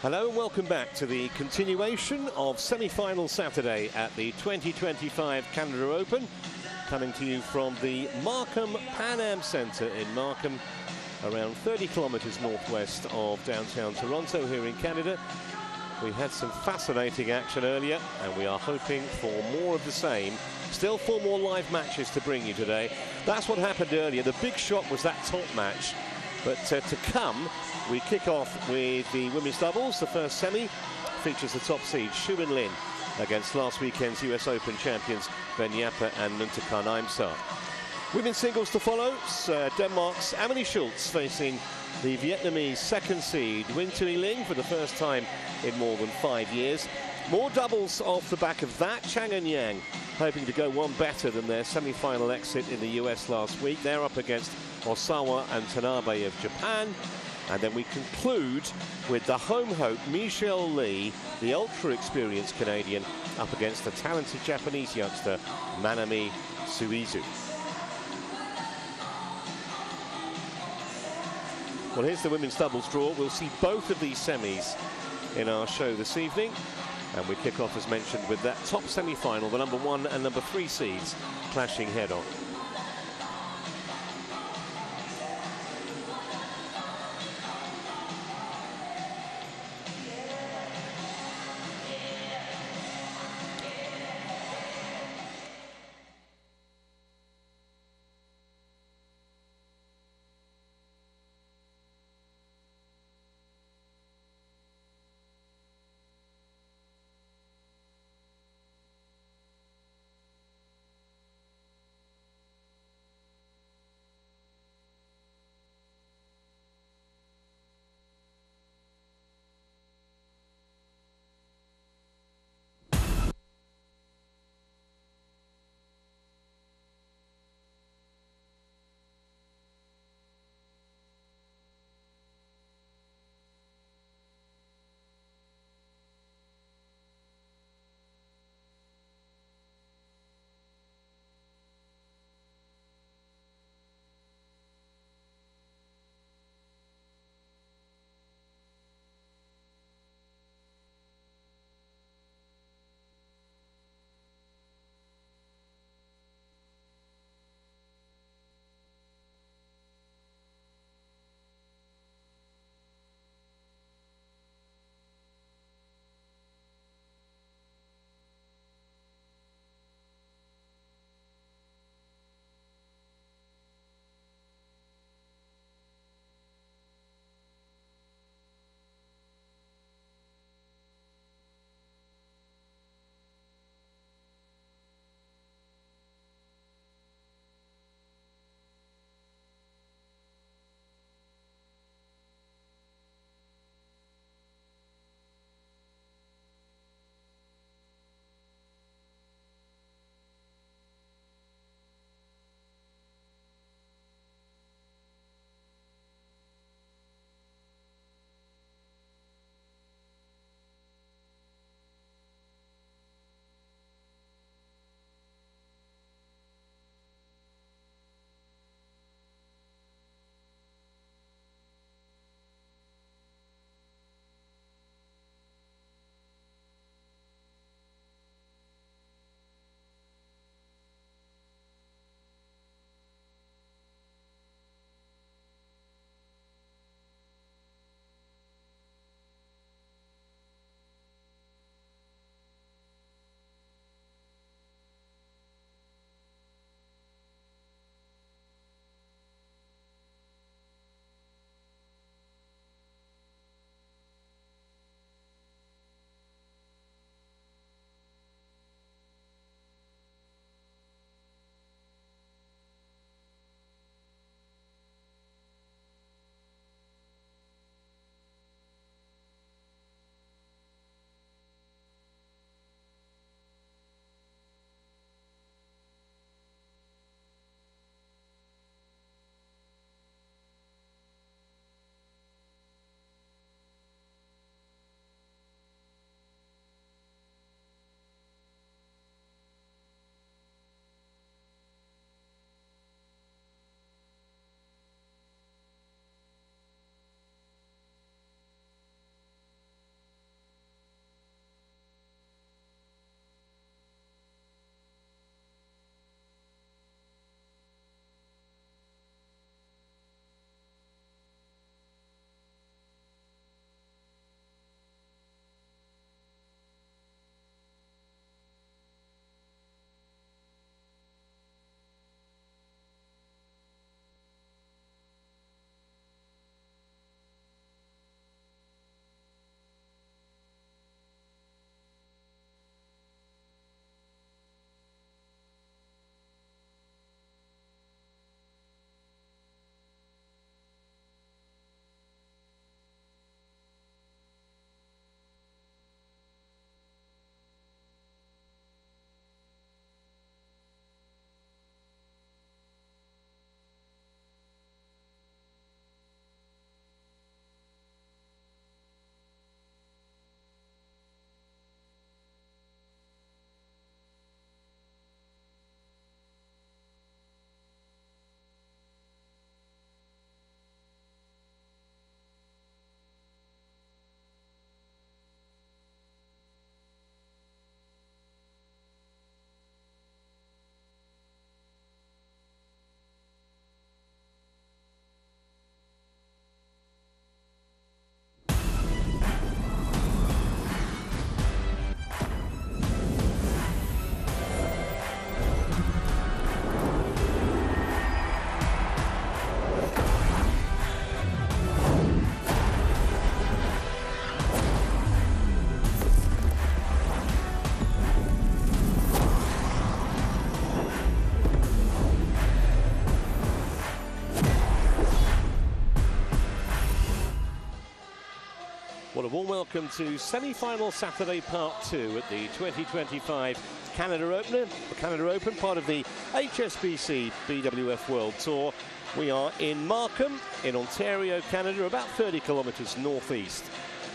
Hello and welcome back to the continuation of semi-final Saturday at the 2025 Canada Open, coming to you from the Markham Pan Am Centre in Markham, around 30 kilometres northwest of downtown Toronto here in Canada. We had some fascinating action earlier and we are hoping for more of the same. Still 4 more live matches to bring you today. That's what happened earlier. The big shot was that top match. But to come, we kick off with the women's doubles. The first semi features the top seed, Shu Lin, against last weekend's US Open champions, Ben Yapper and Muntakan Aimsaard. Women's singles to follow, Denmark's Amelie Schultz facing the Vietnamese second seed, Nguyen Thuy Linh, for the first time in more than 5 years. More doubles off the back of that. Chang and Yang hoping to go one better than their semi-final exit in the US last week. They're up against Osawa and Tanabe of Japan. And then we conclude with the home hope, Michelle Lee, the ultra-experienced Canadian, up against the talented Japanese youngster, Manami Suizu. Well, here's the women's doubles draw. We'll see both of these semis in our show this evening. And we kick off, as mentioned, with that top semi-final, the number 1 and number 3 seeds clashing head-on. Well, a warm welcome to Semi-Final Saturday Part 2 at the 2025 Canada Open, part of the HSBC BWF World Tour. We are in Markham, in Ontario, Canada, about 30 kilometres northeast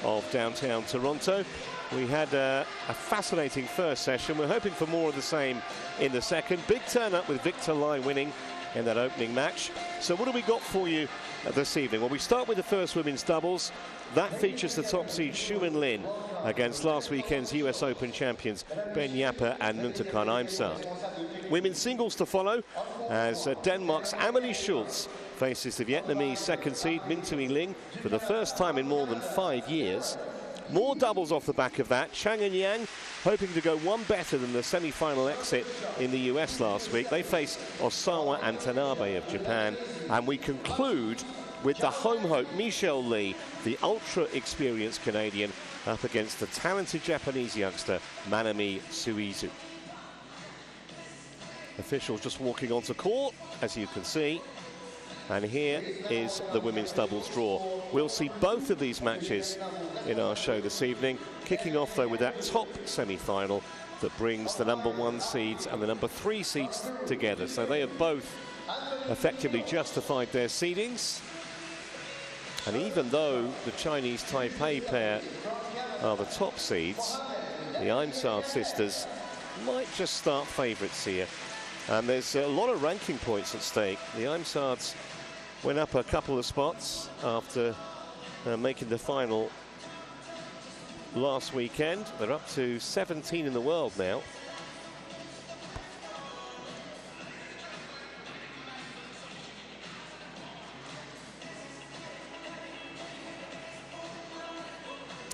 of downtown Toronto. We had a fascinating first session. We're hoping for more of the same in the second. Big turn up with Victor Lai winning in that opening match. So what have we got for you this evening? Well, we start with the first women's doubles. That features the top seed Shu and Lin against last weekend's US Open champions Ben Yapper and Nuntakan Aimsaard. Women's singles to follow as Denmark's Amelie Schultz faces the Vietnamese second seed Minh Thuy Linh for the first time in more than 5 years. More doubles off the back of that. Chang and Yang hoping to go one better than the semi-final exit in the US last week. They face Osawa and Tanabe of Japan. And we conclude with the home hope Michelle Lee, the ultra-experienced Canadian, up against the talented Japanese youngster Manami Suizu. Officials just walking onto court, as you can see. And here is the women's doubles draw. We'll see both of these matches in our show this evening, kicking off though with that top semi-final that brings the #1 seeds and the #3 seeds together. So they have both effectively justified their seedings. And even though the Chinese Taipei pair are the top seeds, the Aimsaard sisters might just start favourites here. And there's a lot of ranking points at stake. The Aimsaards went up a couple of spots after making the final last weekend. They're up to 17 in the world now.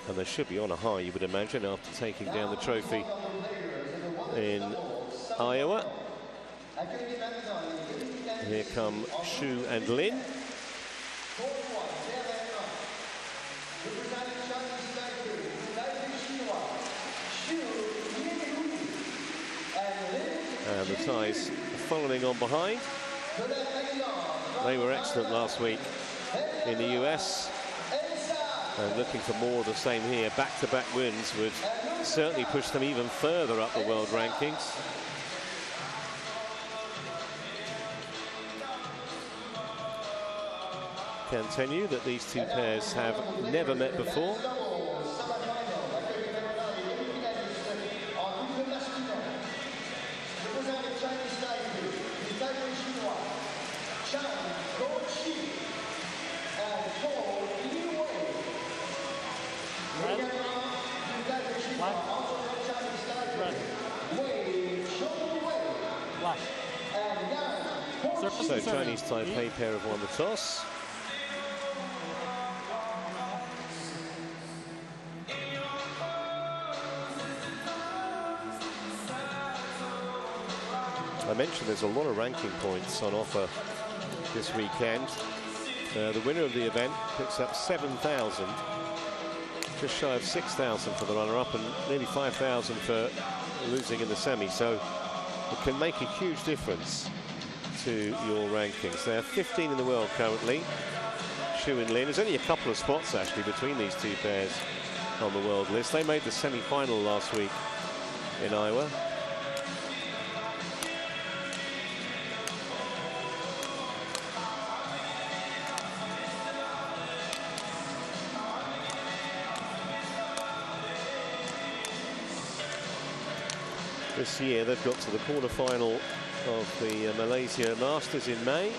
And they should be on a high, you would imagine, after taking down the trophy in Iowa. Here come Shu and Lin. And the Thais following on behind. They were excellent last week in the US. And looking for more of the same here. Back-to-back wins would certainly push them even further up the world rankings. Can tell you that these two pairs have never met before. So Chinese Taipei pair have won the toss. I mentioned there's a lot of ranking points on offer this weekend. The winner of the event picks up 7,000, just shy of 6,000 for the runner-up and nearly 5,000 for losing in the semi. So it can make a huge difference to your rankings. They're 15 in the world currently, Shu and Lin. There's only a couple of spots actually between these two pairs on the world list. They made the semi-final last week in Iowa. This year they've got to the quarter-final of the Malaysia Masters in May,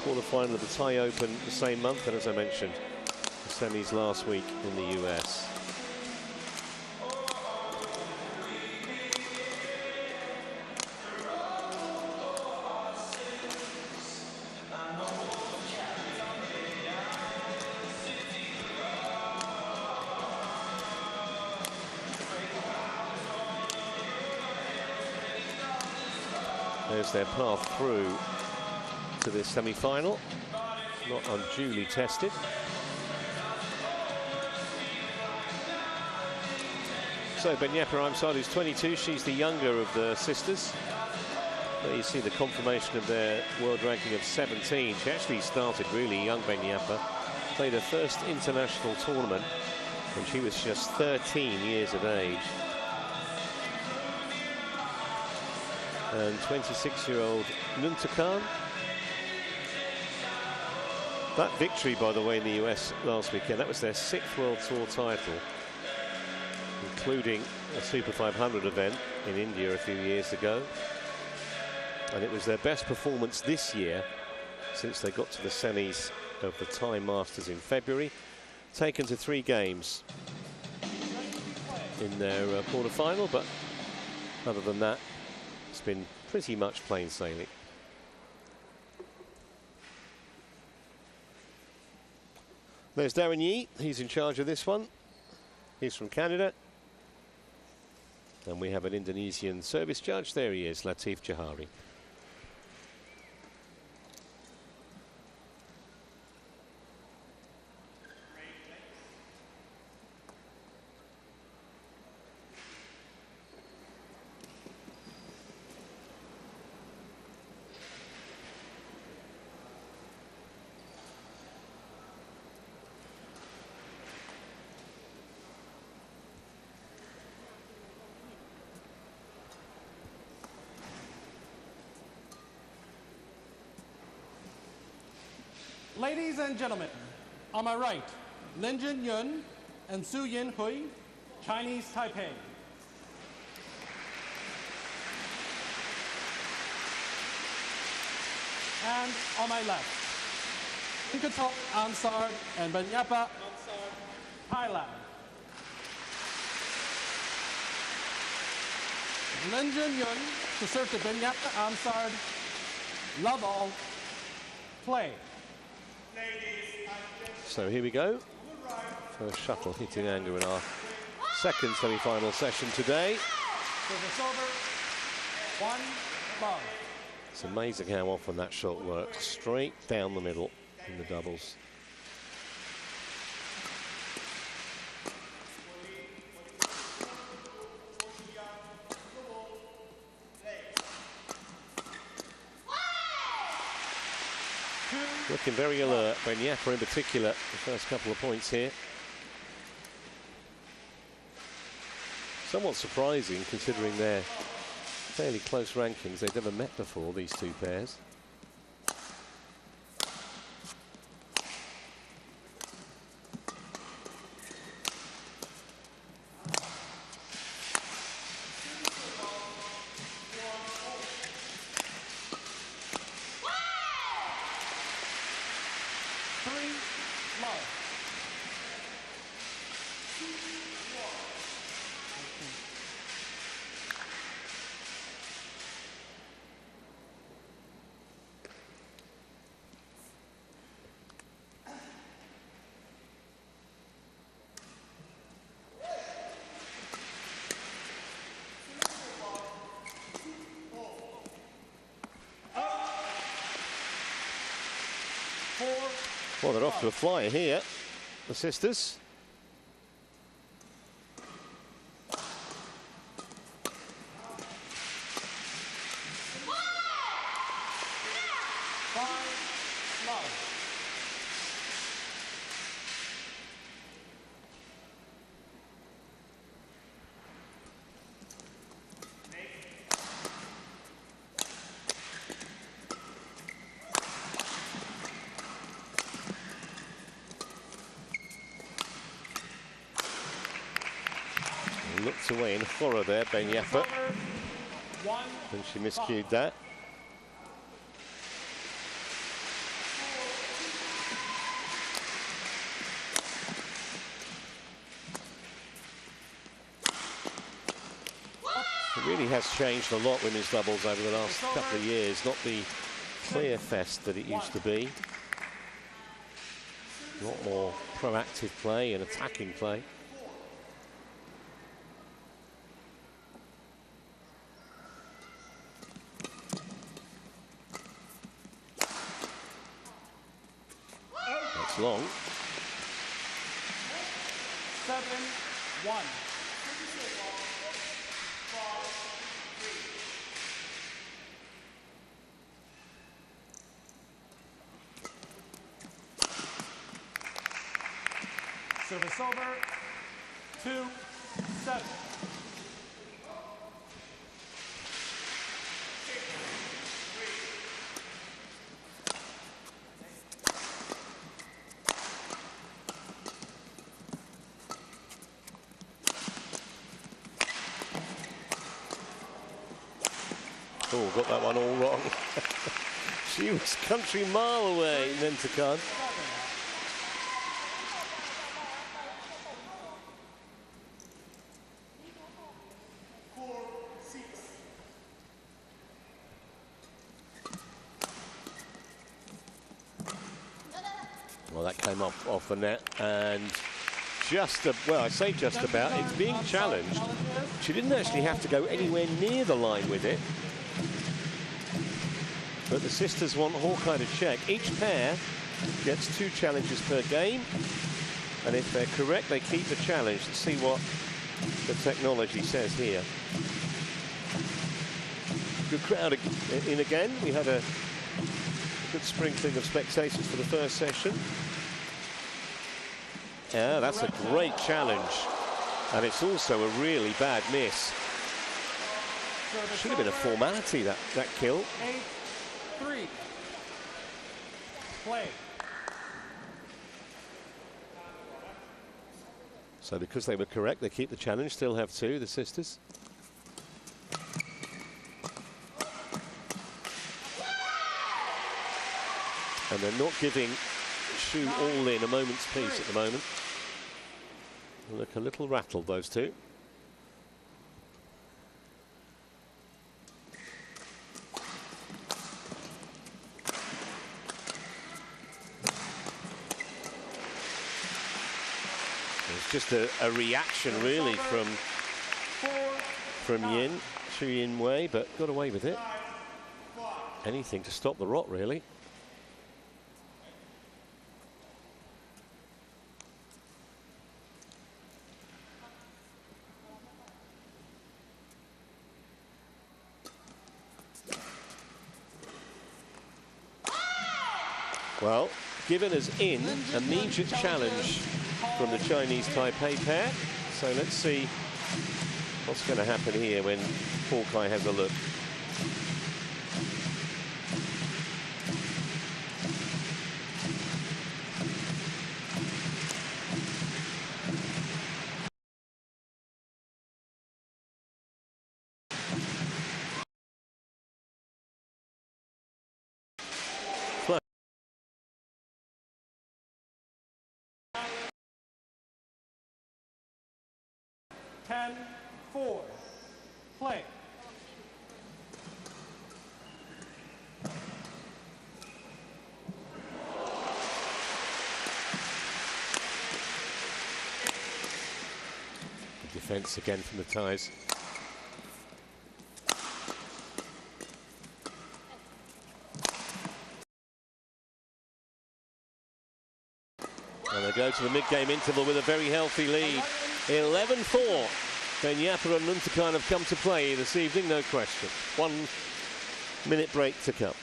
quarter-final of the Thai Open the same month, and as I mentioned, the semis last week in the US. There's their path through to this semi-final, not unduly tested. So Ben Yapper Aimsaard is 22, she's the younger of the sisters. There you see the confirmation of their world ranking of 17. She actually started really young, Ben Yapper. Played her first international tournament when she was just 13 years of age. And 26-year-old Nuntakan. That victory, by the way, in the US last weekend, that was their 6th World Tour title, including a Super 500 event in India a few years ago. And it was their best performance this year since they got to the semis of the Thai Masters in February. Taken to 3 games in their quarter-final, but other than that, it's been pretty much plain sailing. There's Darren Yee, he's in charge of this one. He's from Canada. And we have an Indonesian service judge. There he is, Latif Johari. Ladies and gentlemen, on my right, Lin Jin Yun and Su Yin Hui, Chinese Taipei. And on my left, Aimsaard and Banyapa, Thailand. Lin Jin Yun to serve to Banyapa Aimsaard. Love all. Play. So here we go. First shuttle hitting anger in our second semi-final session today. It's amazing how often that shot works straight down the middle in the doubles. Looking very alert, Banyapa in particular, the first couple of points here. Somewhat surprising considering their fairly close rankings. They've never met before, these two pairs. Well, they're off to a flyer here, the sisters. Looked away in horror there, Banyapa, and she miscued that. It really has changed a lot, women's doubles, over the last couple of years. Not the clear fest that it used to be. A lot more proactive play and attacking play. Long. 7-1. Service over. 2-7. Oh, got that one all wrong. She was country mile away, Nentikhan. Well, that came off the net, and well, I say just about, it's being challenged. She didn't actually have to go anywhere near the line with it. But the sisters want Hawkeye to check. Each pair gets 2 challenges per game. And if they're correct, they keep the challenge. Let's see what the technology says here. Good crowd in again. We had a good sprinkling of spectators for the first session. Yeah, that's a great challenge. And it's also a really bad miss. Should have been a formality, that kill. 8-3. Play. So because they were correct, they keep the challenge, still have 2, the sisters. And they're not giving Shu all in a moment's peace at the moment. They look a little rattled, those 2. Just a reaction really from Yin, Shu Yin Wei, but got away with it. Anything to stop the rot, really. Well, given as in, immediate challenge from the Chinese Taipei pair. So let's see what's going to happen here when Hawkeye has a look. Ten-4. Play. Defense again from the ties. And they go to the mid-game interval with a very healthy lead. 11-4. Then Yapper and Nentikhan have come to play this evening, no question. 1 minute break to come.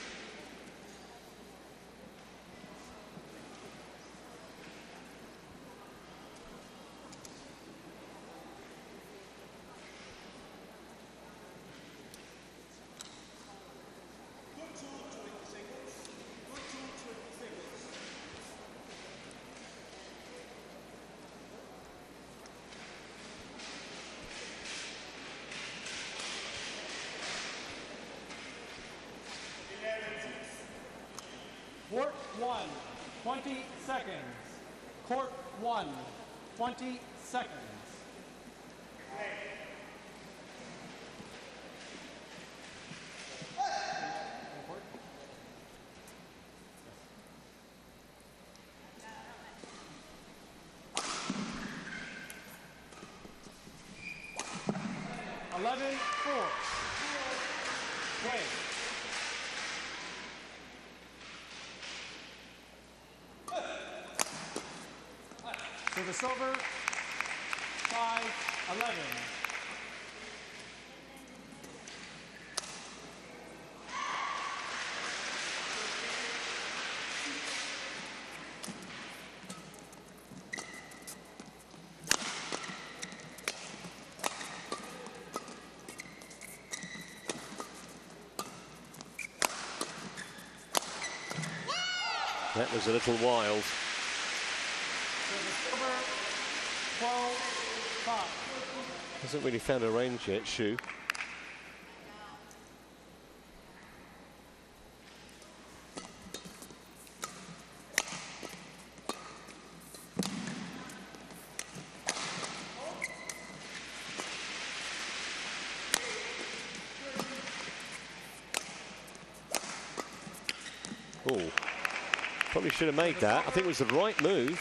Court 1, 20 seconds. Court 1, 20 seconds. To the silver, 5-11. That was a little wild. Service over, 12-5. Hasn't really found a range yet, Shu. Oh, probably should have made that. I think it was the right move.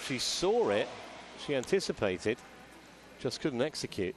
She saw it, she anticipated, just couldn't execute.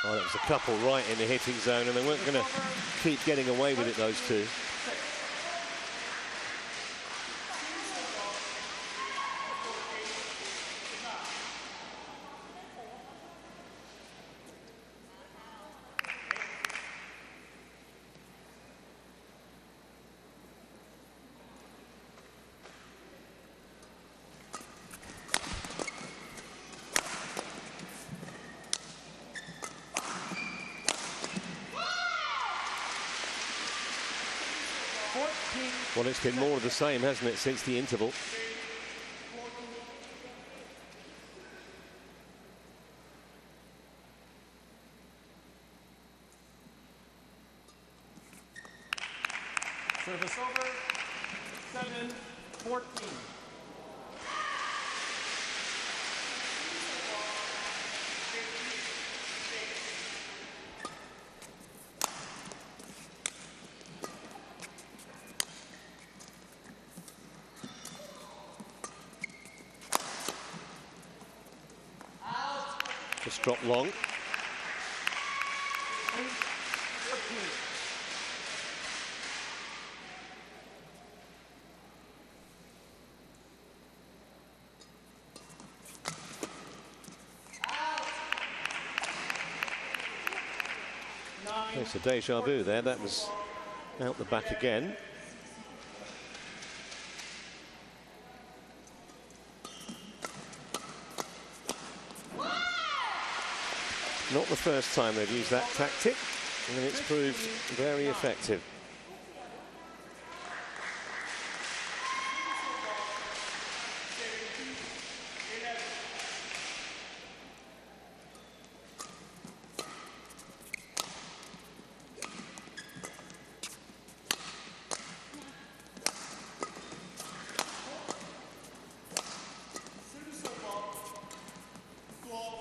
Oh, that was a couple right in the hitting zone, and they weren't going to keep getting away with it, those two. Well, it's been more of the same, hasn't it, since the interval? Service over, 7-14. Just dropped long. It's a deja vu there. That was out the back again. Not the first time they've used that tactic, and it's proved very effective.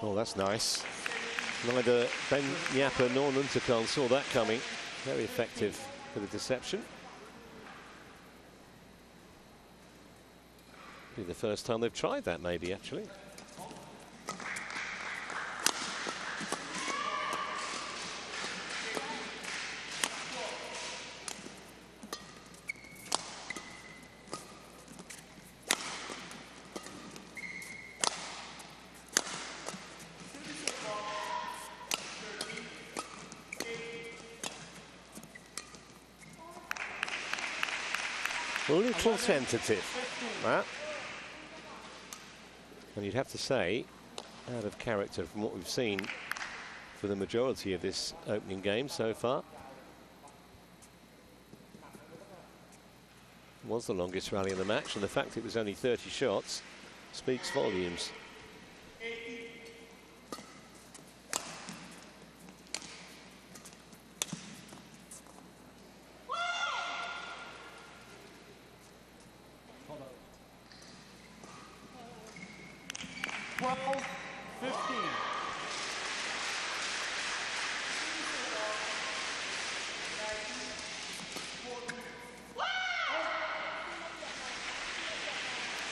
Oh, that's nice. Neither Ben Yapper nor Nuntakal saw that coming. Very effective for the deception. Be the first time they've tried that, maybe, actually. A little tentative, that. And you'd have to say, out of character from what we've seen for the majority of this opening game so far. Was the longest rally in the match, and the fact it was only 30 shots speaks volumes.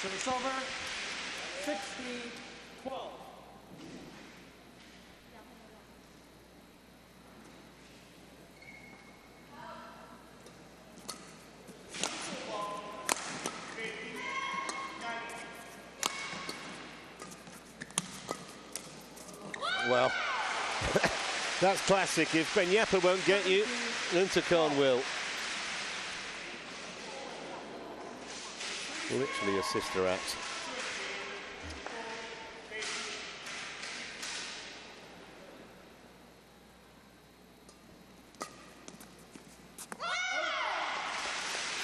So it's over, 16-12. Well, that's classic. If Ben Yepper won't get you, Nuntakan will. Literally a sister act.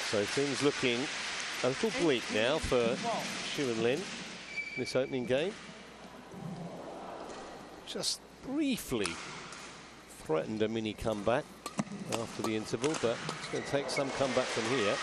So things looking a little bleak now for Xu and Lin in this opening game. Just briefly threatened a mini comeback after the interval, but it's going to take some comeback from here.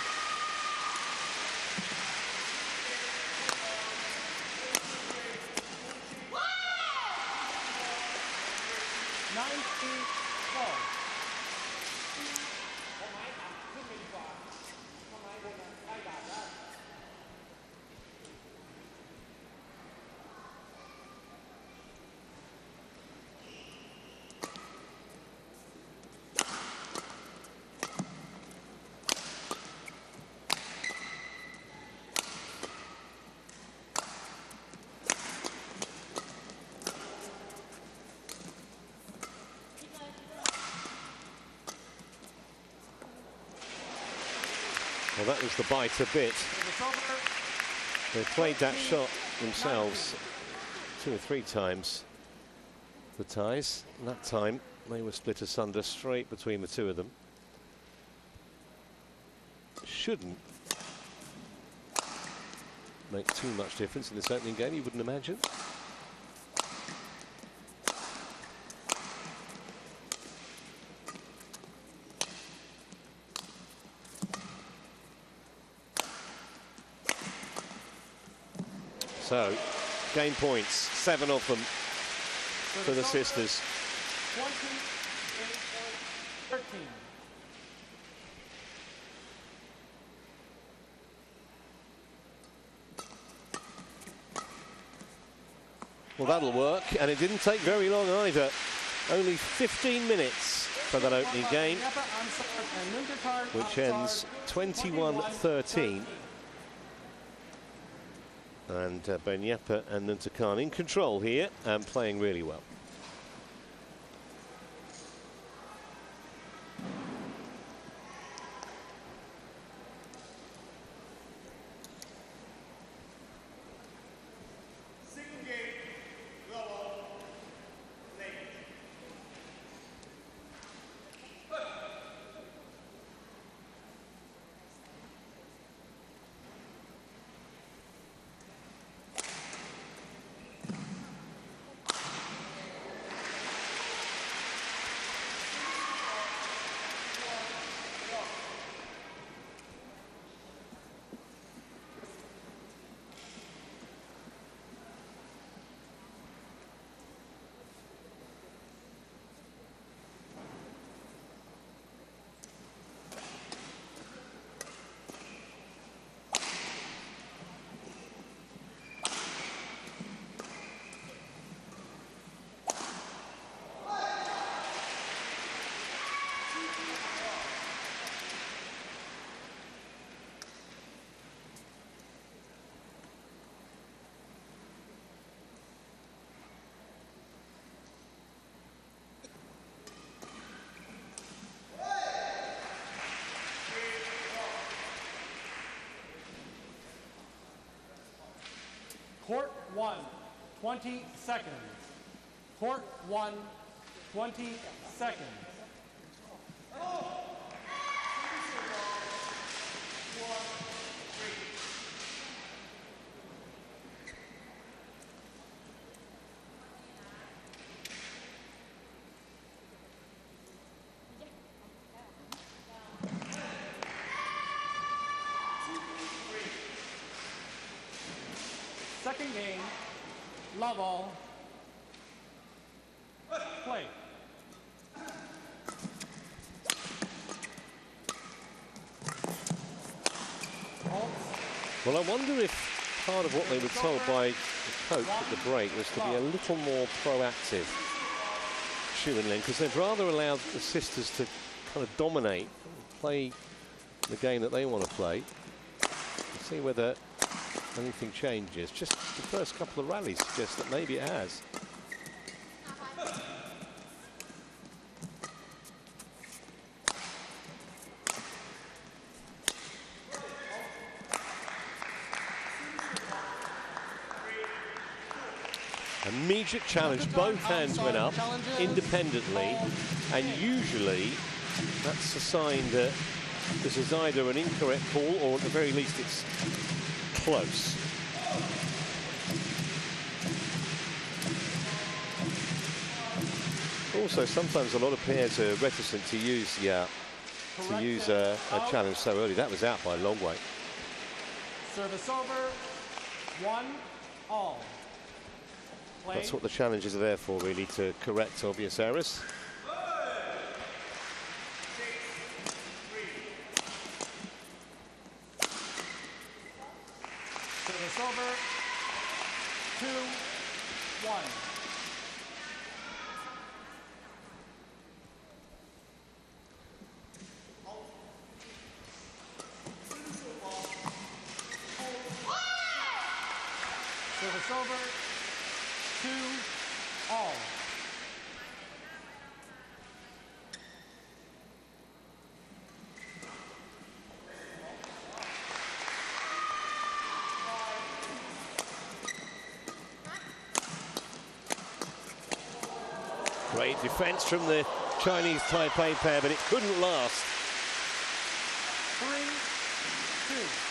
Well, that was the bite a bit. They played that shot themselves 2 or 3 times, the ties. And that time, they were split asunder straight between the two of them. Shouldn't make too much difference in this opening game, you wouldn't imagine. So, game points, 7 of them for the sisters. 13. Well, that'll work, and it didn't take very long either. Only 15 minutes for that opening game, which ends 21-13. And Ben Yepper and Nuntakan in control here and playing really well. Court 1, 20 seconds. Court 1, 20 seconds. Second game, love all. Play. Well, I wonder if part of what they were told by the coach at the break was to be a little more proactive, Xu and Lin, because they've rather allowed the sisters to kind of dominate, play the game that they want to play. We'll see whether anything changes. Just the first couple of rallies suggest that maybe it has. immediate challenge. Both hands went up independently, and usually that's a sign that this is either an incorrect call or at the very least it's close. Also, sometimes a lot of pairs are reticent to use a challenge so early. That was out by a long way. Service over, 1-all. That's what the challenges are there for, really, to correct obvious errors. Service over, 2-1. Service over, 2-all. Great defense from the Chinese Taipei pair, but it couldn't last. 3-2.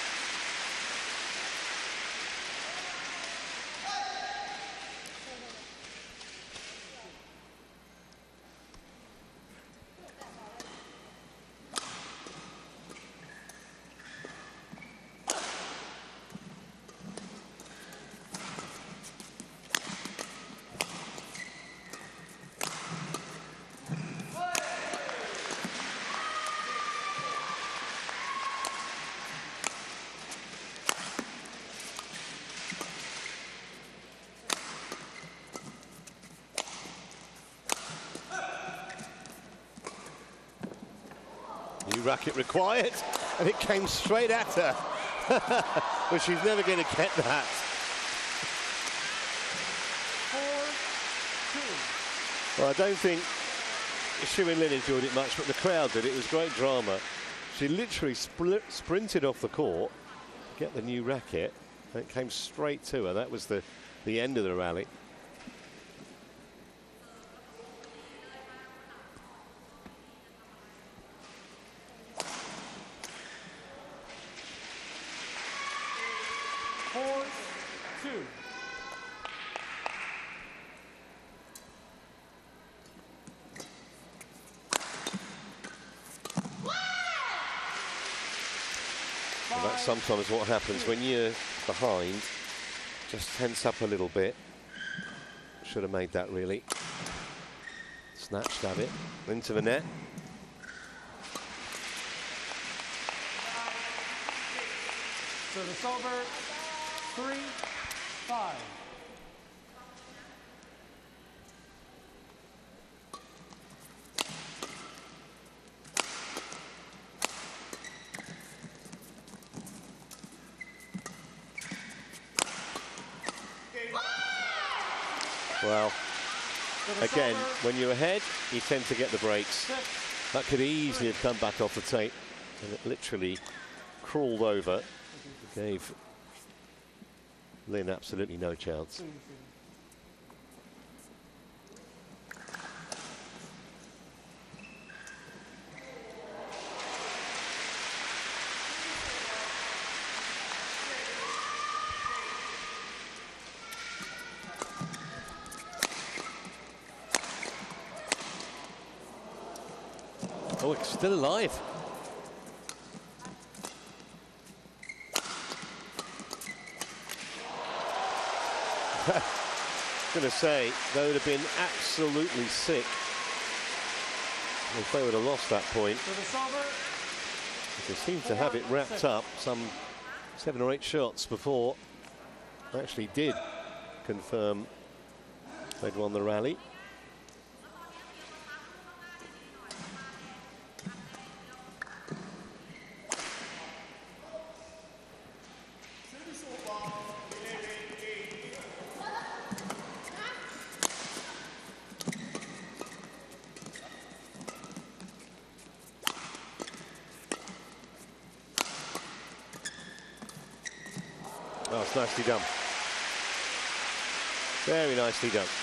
New racket required, and it came straight at her. But she's never going to get that. 4-2. Well, I don't think Shirin Lin enjoyed it much, but the crowd did. It was great drama. She literally sprinted off the court, get the new racket, and it came straight to her. That was the end of the rally. And that's sometimes what happens when you're behind. Just tense up a little bit. Should have made that, really. Snatched at it into the net. Service over, 3-5. Well, again, when you're ahead, you tend to get the breaks. That could easily have come back off the tape, and it literally crawled over. Gave Lin absolutely no chance. Oh, it's still alive. I was going to say, they would have been absolutely sick if they would have lost that point. They seemed to have it wrapped up some 7 or 8 shots before they actually did confirm they'd won the rally. Oh, it's nicely done. Very nicely done. 5-6.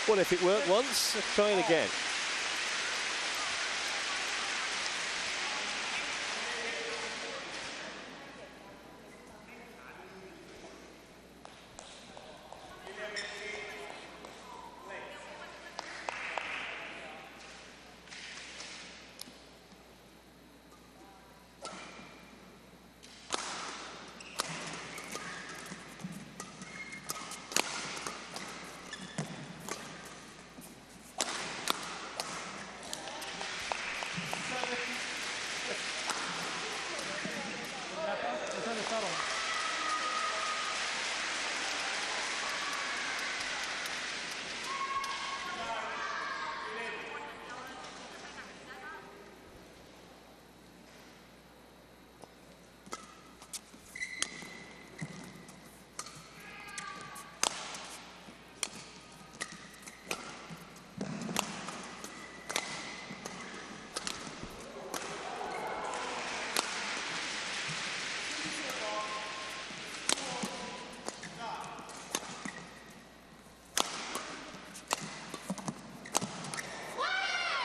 Well, if it worked once, let's try it again.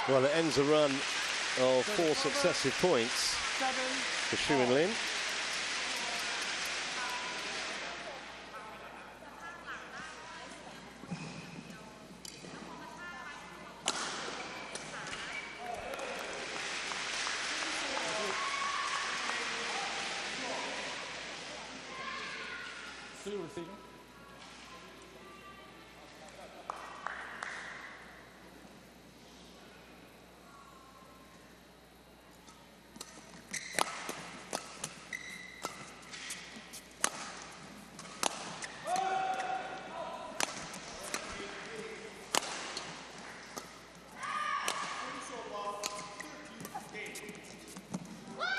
Well, it ends a run of 4 successive points for Shu Lin. Su receiving.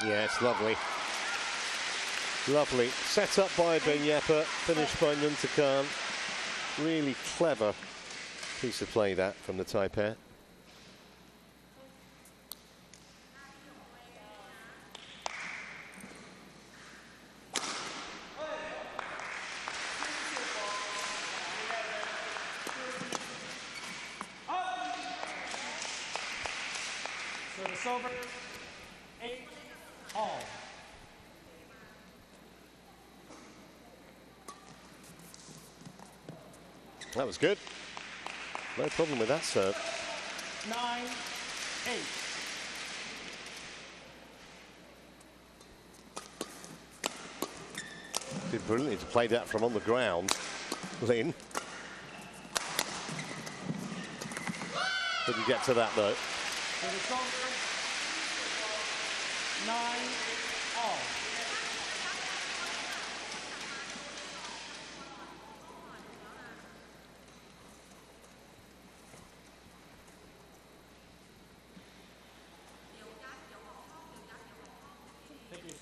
Yeah, it's lovely. Lovely. Set up by Ben Yepper, finished by Nuntakan. Really clever piece of play that from the Thai pair. Service over. 8-all. That was good. No problem with that serve. 9-8. Did brilliantly to play that from on the ground, Lin. Couldn't get to that though. Service over. 9-all. Thank you.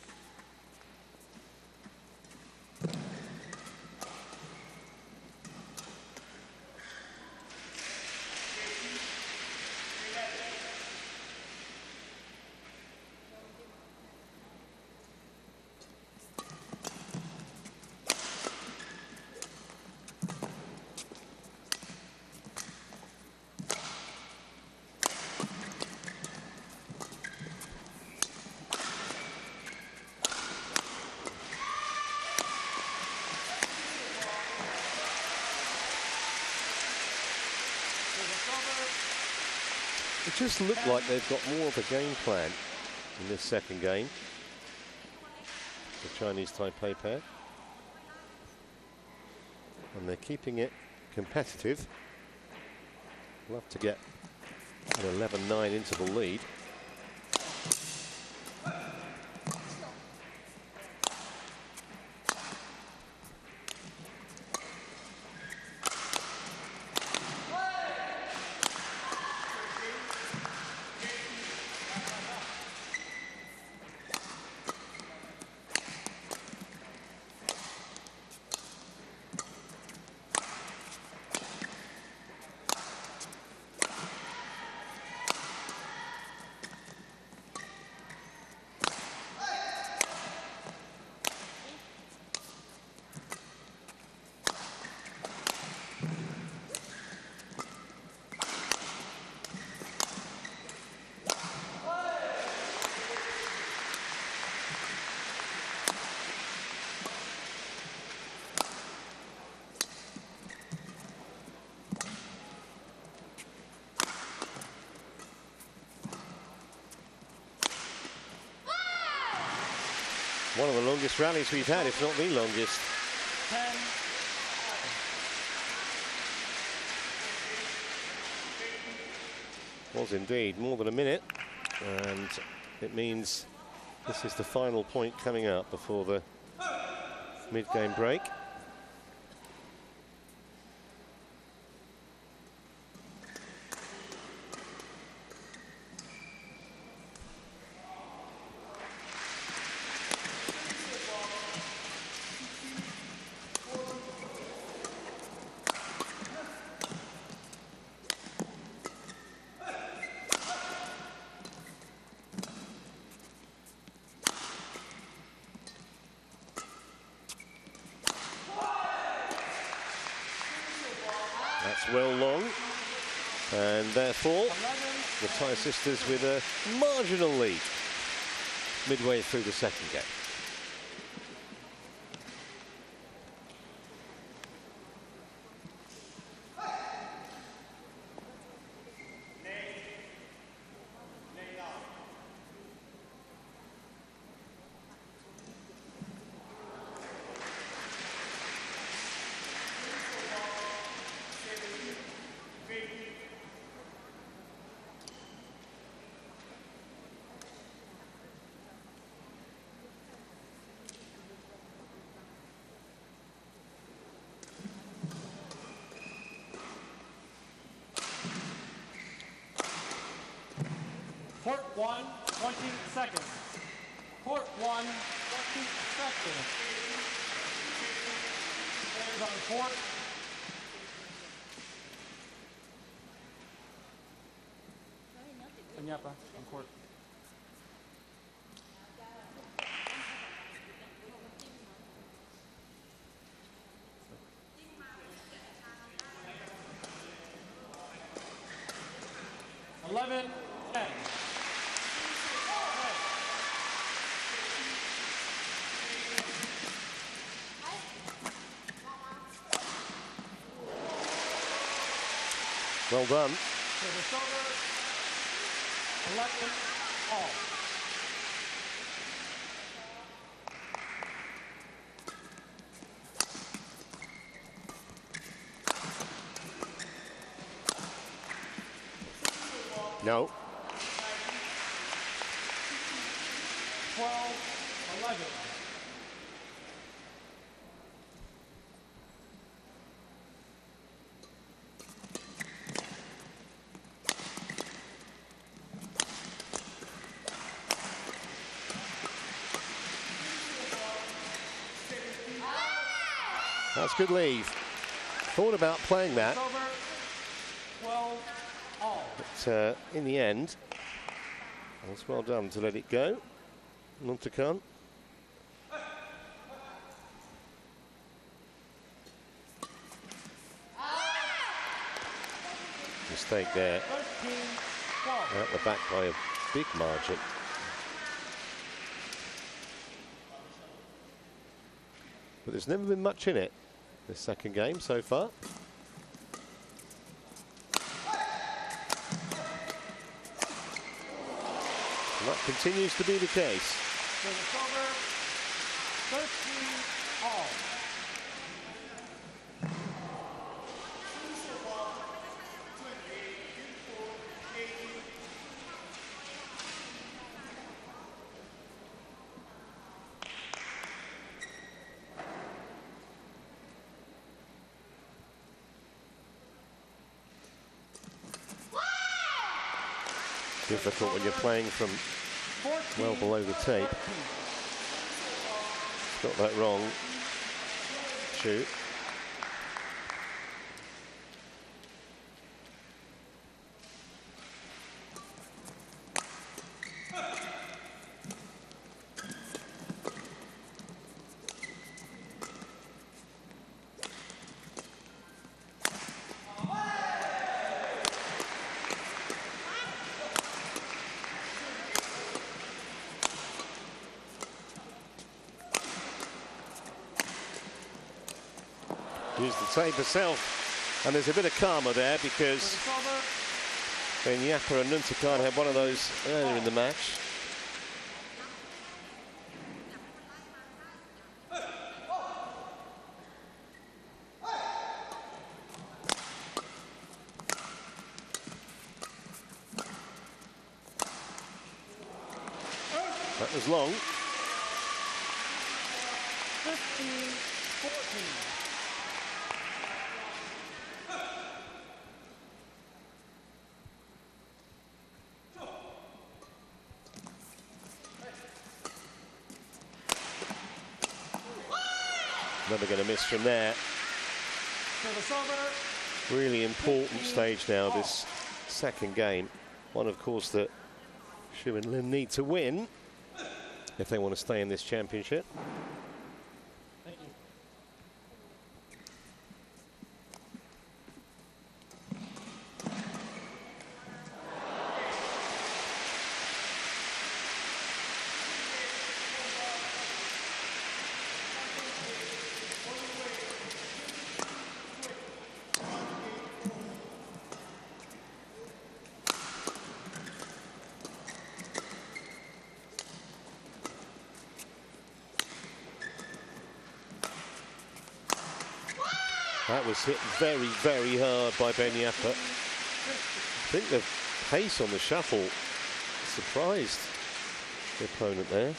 It just looked like they've got more of a game plan in this second game. The Chinese Taipei pair. And they're keeping it competitive. Love to get an 11-9 interval lead. One of the longest rallies we've had, if not the longest. 10. Was indeed more than a minute, and it means this is the final point coming up before the mid-game break. That's well long, and therefore the Thai sisters with a marginal lead midway through the second game. Court 1, 20 seconds. Court 1, 20 seconds. Players on court. Kanyapa on court. Eleven, 10. Well done. So the server, 11 all. No. 12, 11. That's good leave. Thought about playing that, Over, 12 all. but in the end, it's well done to let it go. Muntakan. Mistake there. 13, 12. Out the back by a big margin. But there's never been much in it this second game so far. And that continues to be the case. So the server, 13 all. Difficult when you're playing from 14, well below the tape. 13. Got that wrong. Shoot. Use the tape herself, and there's a bit of karma there because Yapa and Nuntakan had one of those earlier in the match. That was long. 15-14. Never going to miss from there. Really important stage now, this second game. One, of course, that Xu and Lin need to win if they want to stay in this championship. Thank you. That was hit very, very hard by Ben Yapa. I think the pace on the shuttle surprised the opponent there.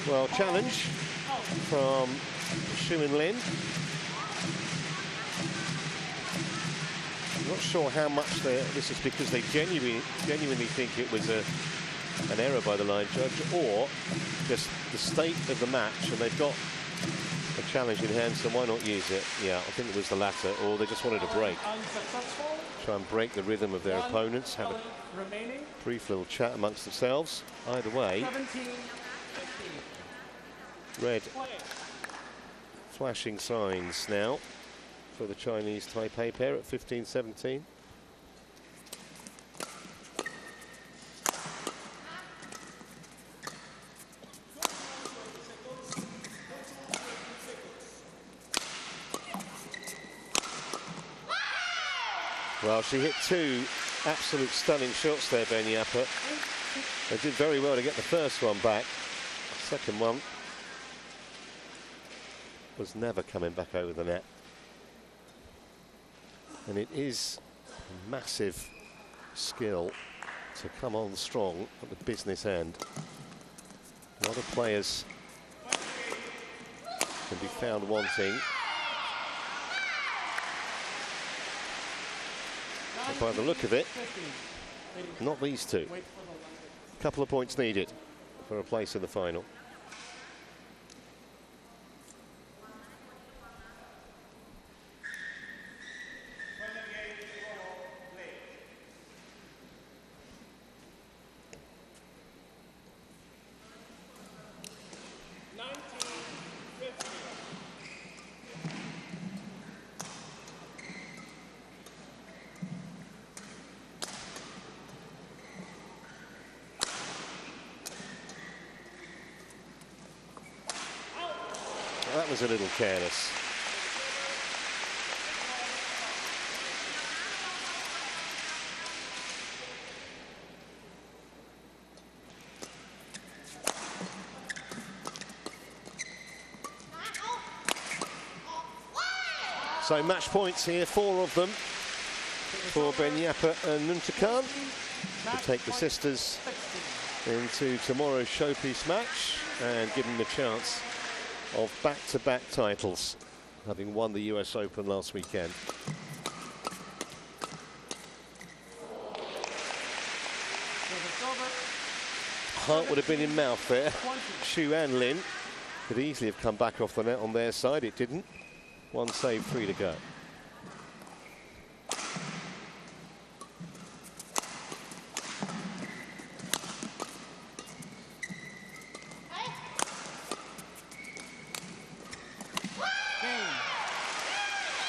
Well, challenge from Xu and Lin. I'm not sure how much this is because they genuinely think it was an error by the line judge, or just the state of the match, and they've got a challenge in hand, so why not use it? Yeah, I think it was the latter, or they just wanted a break. Try and break the rhythm of their opponents, have a brief little chat amongst themselves. Either way, red flashing signs now for the Chinese Taipei pair at 15-17. Well, she hit two absolute stunning shots there, Ben Yapa. They did very well to get the first one back. Second one was never coming back over the net. And it is a massive skill to come on strong at the business end. A lot of players can be found wanting. But by the look of it, not these two. A couple of points needed for a place in the final. That was a little careless. So match points here, 4 of them for Ben Yapa and Nuntakan to take the sisters into tomorrow's showpiece match and give them the chance of back-to-back titles, having won the US Open last weekend. Heart would have been in mouth there. Xu and Lin could easily have come back off the net on their side. It didn't. 1 save, 3 to go.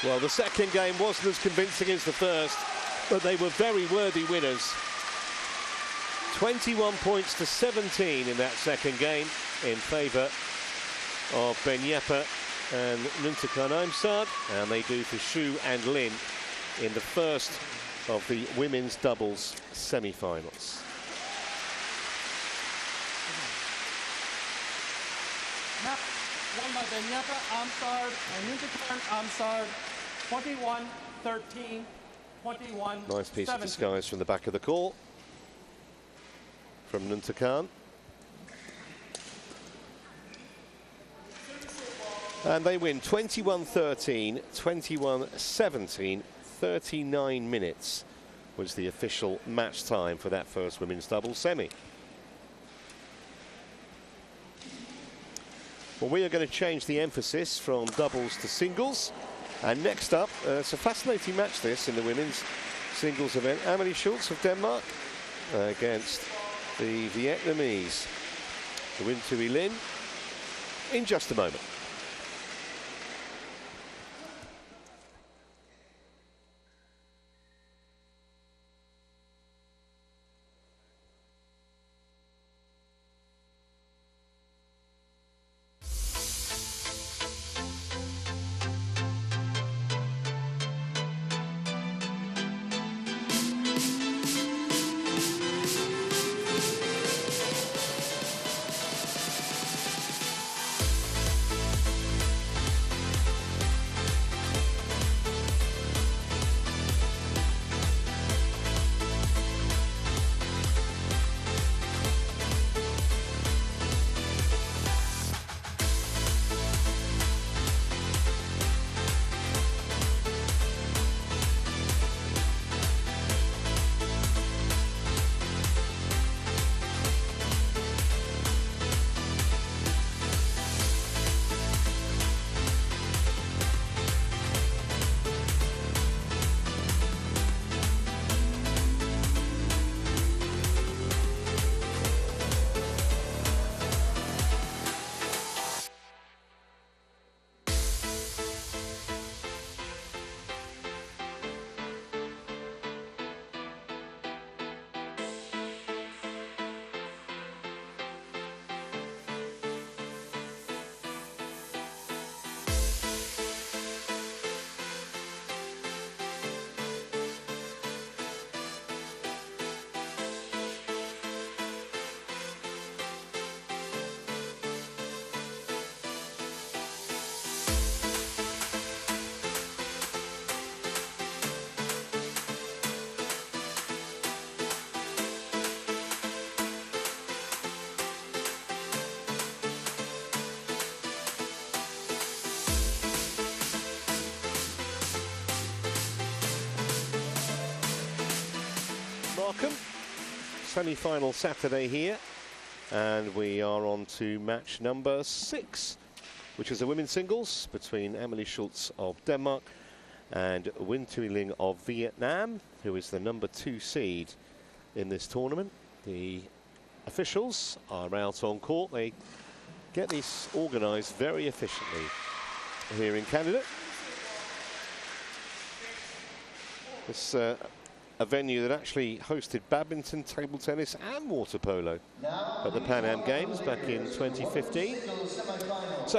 Well, the second game wasn't as convincing as the first, but they were very worthy winners. 21 points to 17 in that second game in favour of Ben Yapa and Nuntakan Aimsaard, and they do for Xu and Lin in the first of the women's doubles semi-finals. Match won by Aimsaard and Aimsaard, 21-13, 21-17. Nice piece of disguise from the back of the court from Nuntakan. And they win 21-13, 21-17, 39 minutes was the official match time for that first women's doubles semi. Well, we are going to change the emphasis from doubles to singles. And next up, it's a fascinating match this in the women's singles event. Amelie Schultz of Denmark against the Vietnamese, Win Thuy Linh, in just a moment. Markham, semi-final Saturday here, and we are on to match number 6, which is a women's singles between Amelie Schultz of Denmark and Win Thuy Linh of Vietnam, who is the number 2 seed in this tournament. The officials are out on court. They get this organised very efficiently here in Canada. It's a venue that actually hosted badminton, table tennis and water polo at the Pan Am Games back in 2015. So